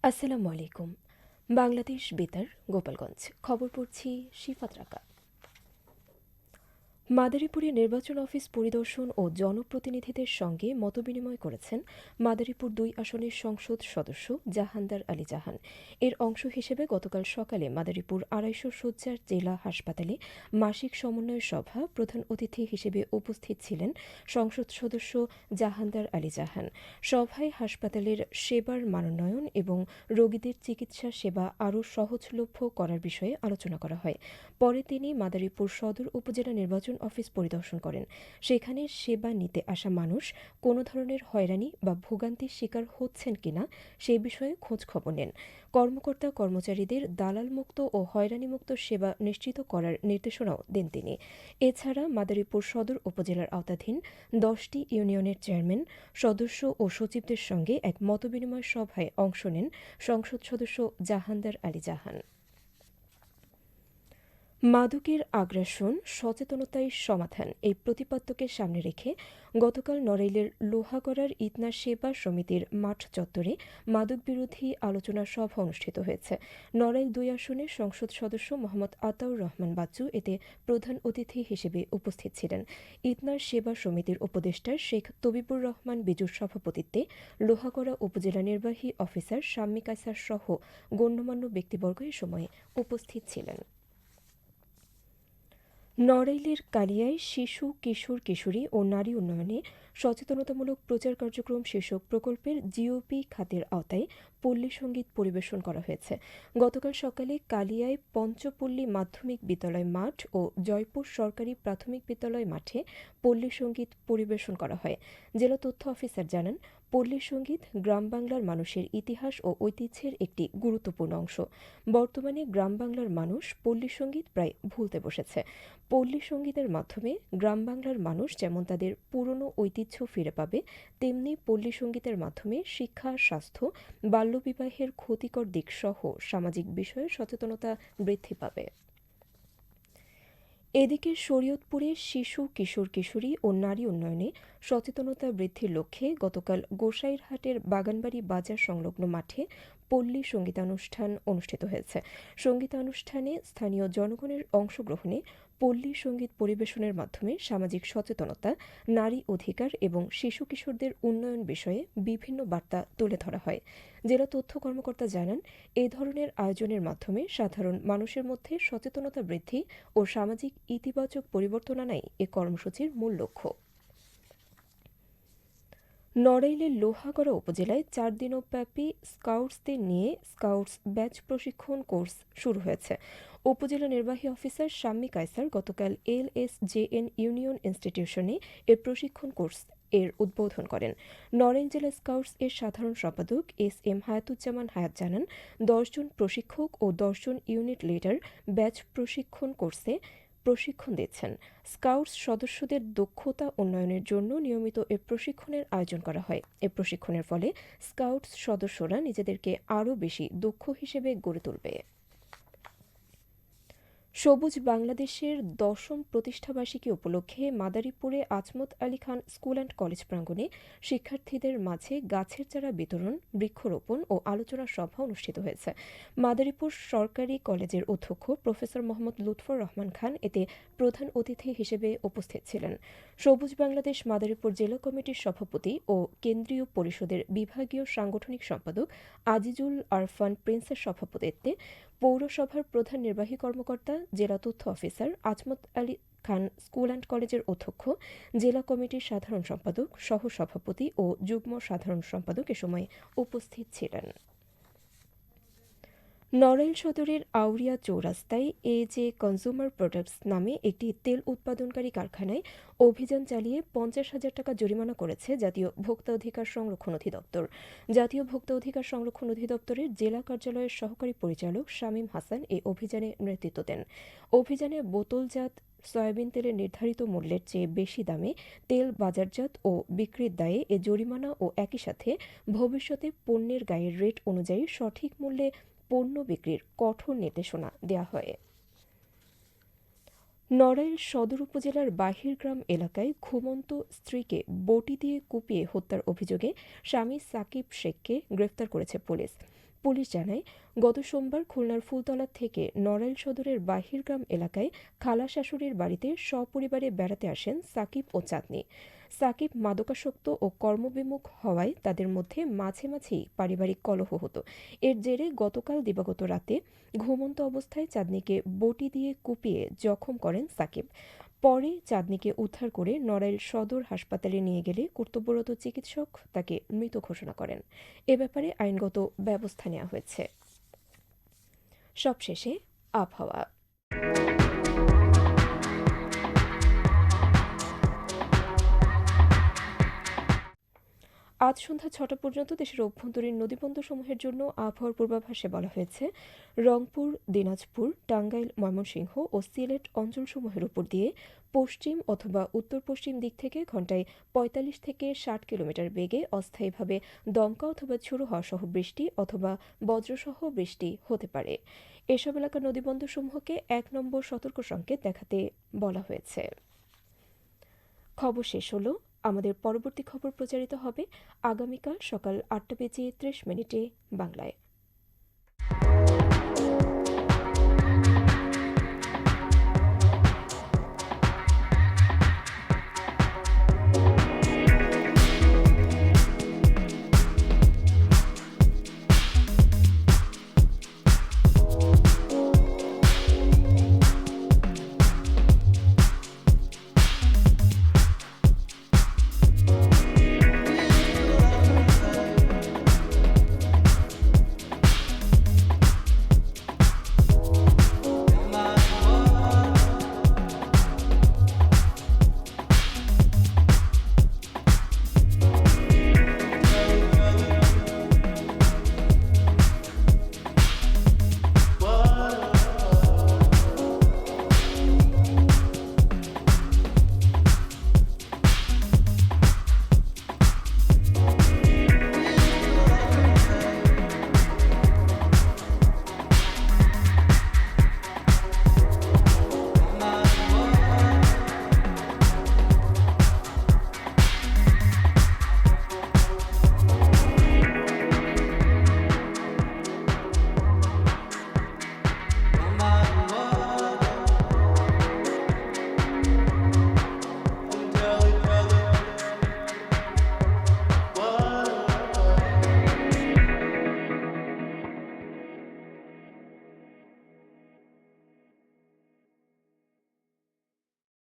আসসালামু আলাইকুম। বাংলাদেশ বেতার, গোপালগঞ্জ। খবর পড়ছি শিফাত রাকা। মাদারীপুরে নির্বাচন অফিস পরিদর্শন ও জনপ্রতিনিধিদের সঙ্গে মতবিনিময় করেছেন মাদারীপুর ২ আসনের সংসদ সদস্য জাহানদার আলী জাহান। এর অংশ হিসেবে গতকাল সকালে মাদারীপুর ২৫০ শয্যার জেলা হাসপাতালে মাসিক সমন্বয় সভা প্রধান অতিথি হিসেবে উপস্থিত ছিলেন সংসদ সদস্য জাহানদার আলী জাহান। সভায় হাসপাতালের সেবার মানোন্নয়ন এবং রোগীদের চিকিৎসা সেবা আরও সহজলভ্য করার বিষয়ে আলোচনা করা হয়। পরে তিনি মাদারীপুর সদর উপজেলা নির্বাচন অফিস পরিদর্শন করেন। সেখানে সেবা নিতে আসা মানুষ কোনো ধরনের হয়রানি বা ভোগান্তির শিকার হচ্ছেন কিনা সে বিষয়ে খোঁজ খবর নেন। কর্মকর্তা কর্মচারীদের দালালমুক্ত ও হয়রানিমুক্ত সেবা নিশ্চিত করার নির্দেশনাও দেন তিনি। এছাড়া মাদারীপুর সদর উপজেলার আওতাধীন ১০টি ইউনিয়নের চেয়ারম্যান, সদস্য ও সচিবদের সঙ্গে এক মতবিনিময় সভায় অংশ নেন সংসদ সদস্য জাহানদার আলী জাহান। মাদকের আগ্রাসন সচেতনতায় সমাধান এই প্রতিপাদ্যকে সামনে রেখে গতকাল নড়াইলের লোহাগড়ার ইতনা সেবা সমিতির মাঠ চত্বরে মাদক বিরোধী আলোচনা সভা অনুষ্ঠিত হয়েছে। নড়াইল ২ আসনের সংসদ সদস্য মোহাম্মদ আতাউর রহমান বাচ্চু এতে প্রধান অতিথি হিসেবে উপস্থিত ছিলেন। ইতনার সেবা সমিতির উপদেষ্টা শেখ তবিবুর রহমান বিজুর সভাপতিত্বে লোহাগড়া উপজেলা নির্বাহী অফিসার শাম্মী কায়সার সহ গণ্যমান্য ব্যক্তিবর্গ এ সময় উপস্থিত ছিলেন। নড়াইলের কালিয়ায় শিশু, কিশোর, কিশোরী ও নারী উন্নয়নে সচেতনতামূলক প্রচার কার্যক্রম শীর্ষক প্রকল্পের জিওপি খাতের আওতায় পল্লী সঙ্গীত পরিবেশন করা হয়েছে। গতকাল সকালে কালিয়ায় পঞ্চপল্লী মাধ্যমিক বিদ্যালয় মাঠ ও জয়পুর সরকারি প্রাথমিক বিদ্যালয় মাঠে পল্লী সঙ্গীত পরিবেশন করা হয়। জেলা তথ্য অফিসার জানান, পল্লী সঙ্গীত গ্রাম বাংলার মানুষের ইতিহাস ও ঐতিহ্যের একটি গুরুত্বপূর্ণ অংশ। বর্তমানে গ্রাম বাংলার মানুষ পল্লী সঙ্গীত প্রায় ভুলতে বসেছে। পল্লী সঙ্গীতের মাধ্যমে গ্রাম বাংলার মানুষ যেমন তাদের পুরনো ঐতিহ্য ফিরে পাবে, তেমনি পল্লী সঙ্গীতের মাধ্যমে শিক্ষা, স্বাস্থ্য, বাল্যবিবাহের ক্ষতিকর দিক সহ সামাজিক বিষয়ে সচেতনতা বৃদ্ধি পাবে। এদিকে শরীয়তপুরে শিশু, কিশোর, কিশোরী ও নারী উন্নয়নে সচেতনতা বৃদ্ধির লক্ষ্যে গতকাল গোসাইরহাটের বাগানবাড়ি বাজার সংলগ্ন মাঠে পল্লী সঙ্গীতানুষ্ঠান অনুষ্ঠিত হয়েছে। সঙ্গীতানুষ্ঠানে স্থানীয় জনগণের অংশগ্রহণে পল্লী সঙ্গীত পরিবেশনের মাধ্যমে সামাজিক সচেতনতা, নারী অধিকার এবং শিশু কিশোরদের উন্নয়ন বিষয়ে বিভিন্ন বার্তা তুলে ধরা হয়। জেলা তথ্য কর্মকর্তা জানান, এ ধরনের আয়োজনের মাধ্যমে সাধারণ মানুষের মধ্যে সচেতনতা বৃদ্ধি ও সামাজিক ইতিবাচক পরিবর্তন আনাই এ কর্মসূচির মূল লক্ষ্য। নড়াইলের লোহাগড়া উপজেলায় ৪ দিনব্যাপী স্কাউটসদের নিয়ে স্কাউটস ব্যাচ প্রশিক্ষণ কোর্স শুরু হয়েছে। উপজেলা নির্বাহী অফিসার শাম্মী কায়সার গতকাল LSJN ইউনিয়ন ইনস্টিটিউশনে এর প্রশিক্ষণ কোর্স এর উদ্বোধন করেন। নড়াইল জেলা স্কাউটস এর সাধারণ সম্পাদক SM হায়াতুজ্জামান হায়াত জানান, ১০ জন প্রশিক্ষক ও ১০ জন ইউনিট লিডার ব্যাচ প্রশিক্ষণ কোর্সে প্রশিক্ষণ দিচ্ছেন। স্কাউটস সদস্যদের দক্ষতা উন্নয়নের জন্য নিয়মিত এ প্রশিক্ষণের আয়োজন করা হয়। এ প্রশিক্ষণের ফলে স্কাউটস সদস্যরা নিজেদেরকে আরও বেশি দক্ষ হিসেবে গড়ে তুলবে। সবুজ বাংলাদেশের ১০ম প্রতিষ্ঠাবার্ষিকী উপলক্ষে মাদারীপুরে Azmat Ali Khan school and college প্রাঙ্গণে শিক্ষার্থীদের মাঝে গাছের চারা বিতরণ, বৃক্ষরোপণ ও আলোচনা সভা অনুষ্ঠিত হয়েছে। মাদারীপুর সরকারি কলেজের অধ্যক্ষ প্রফেসর মোহাম্মদ লুৎফর রহমান খান এতে প্রধান অতিথি হিসেবে উপস্থিত ছিলেন। সবুজ বাংলাদেশ মাদারীপুর জেলা কমিটির সভাপতি ও কেন্দ্রীয় পরিষদের বিভাগীয় সাংগঠনিক সম্পাদক আজিজুল আরফান প্রিন্সের সভাপতিত্বে পৌরসভার প্রধান নির্বাহী কর্মকর্তা, জেলা তথ্য officer, Azmat Ali Khan school and কলেজের অধ্যক্ষ, জেলা কমিটির সাধারণ সম্পাদক, সহ সভাপতি ও যুগ্ম সাধারণ সম্পাদক এ সময় উপস্থিত ছিলেন। নড়াইল সদরের আউরিয়া চৌরাস্তায় AJ কনজ্যুমার প্রোডাক্টস নামে একটি তেল উৎপাদনকারী কারখানায় অভিযান চালিয়ে ৫০,০০০ টাকা জরিমানা করেছে জাতীয় ভোক্তা অধিকার সংরক্ষণ অধিদপ্তর। জাতীয় ভোক্তা অধিকার সংরক্ষণ অধিদপ্তরের জেলা কার্যালয়ের সহকারী পরিচালক শামীম হাসান এই অভিযানে নেতৃত্ব দেন। অভিযানে বোতলজাত সয়াবিন তেলের নির্ধারিত মূল্যের চেয়ে বেশি দামে তেল বাজারজাত ও বিক্রির দায়ে এ জরিমানা ও একই সাথে ভবিষ্যতে পণ্যের গায়ের রেট অনুযায়ী সঠিক মূল্যে পণ্য বিক্রির কঠোর নির্দেশনা দেওয়া হয়। নড়াইল সদর উপজেলার বাহিরগ্রাম এলাকায় ঘুমন্ত স্ত্রীকে বটি দিয়ে কুপিয়ে হত্যার অভিযোগে স্বামী সাকিব শেখকে গ্রেফতার করেছে পুলিশ। পুলিশ জানায়, গত সোমবার খুলনার ফুলতলা থেকে নড়াইল সদরের বাহিরগ্রাম এলাকায় খালা শাশুড়ির বাড়িতে সপরিবারে বেড়াতে আসেন সাকিব ও চাঁদনী। সাকিব মাদকাসক্ত ও কর্মবিমুখ হওয়ায় তাদের মধ্যে মাঝে মাঝেই পারিবারিক কলহ হতো। এর জেরে গতকাল দিবাগত রাতে ঘুমন্ত অবস্থায় চাঁদনীকে বটি দিয়ে কুপিয়ে জখম করেন সাকিব। পরে চাঁদনীকে উদ্ধার করে নড়াইল সদর হাসপাতালে নিয়ে গেলে কর্তব্যরত চিকিৎসক তাকে মৃত ঘোষণা করেন। এ ব্যাপারে আইনগত ব্যবস্থা নেওয়া হয়েছে। সবশেষে আবহাওয়া। আজ সন্ধ্যা ৬টা পর্যন্ত দেশের অভ্যন্তরীণ নদীবন্দরসমূহের জন্য আবহাওয়ার পূর্বাভাসে বলা হয়েছে, রংপুর, দিনাজপুর, টাঙ্গাইল, ময়মনসিংহ ও সিলেট অঞ্চলসমূহের উপর দিয়ে পশ্চিম অথবা উত্তর পশ্চিম দিক থেকে ঘণ্টায় ৪৫ থেকে ৬০ কিলোমিটার বেগে অস্থায়ীভাবে দমকা অথবা ঝোড়ো হাওয়া সহ বৃষ্টি অথবা বজ্রসহ বৃষ্টি হতে পারে। এসব এলাকার নদীবন্দরসমূহকে ১ নম্বর সতর্ক সংকেত দেখাতে বলা হয়েছে। খবর শেষ হলো। আমাদের পরবর্তী খবর প্রচারিত হবে আগামীকাল সকাল ৮টা বেজে ৩০ মিনিটে বাংলায়।